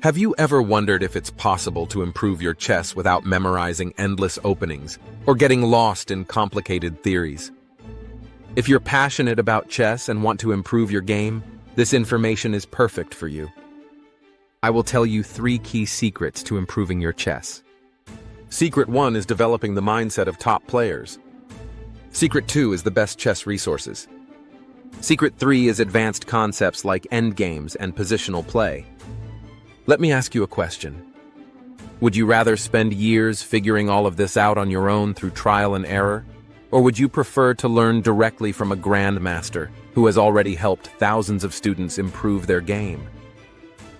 Have you ever wondered if it's possible to improve your chess without memorizing endless openings or getting lost in complicated theories? If you're passionate about chess and want to improve your game, this information is perfect for you. I will tell you 3 key secrets to improving your chess. Secret 1 is developing the mindset of top players. Secret 2 is the best chess resources. Secret 3 is advanced concepts like endgames and positional play. Let me ask you a question. Would you rather spend years figuring all of this out on your own through trial and error? Or would you prefer to learn directly from a grandmaster who has already helped thousands of students improve their game?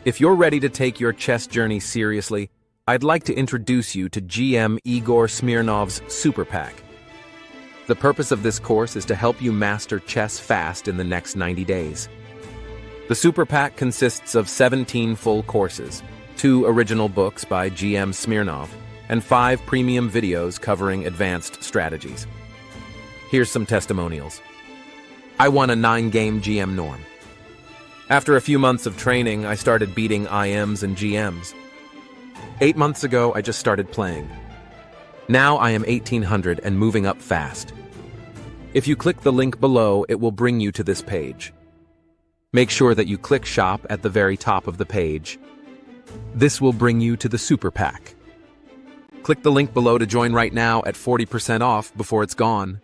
If you're ready to take your chess journey seriously, I'd like to introduce you to GM Igor Smirnov's Super Pack. The purpose of this course is to help you master chess fast in the next 90 days. The Super Pack consists of 17 full courses, 2 original books by GM Smirnov, and 5 premium videos covering advanced strategies. Here's some testimonials. I won a 9-game GM norm. After a few months of training, I started beating IMs and GMs. 8 months ago, I just started playing. Now I am 1800 and moving up fast. If you click the link below, it will bring you to this page. Make sure that you click Shop at the very top of the page. This will bring you to the Super Pack. Click the link below to join right now at 40% off before it's gone.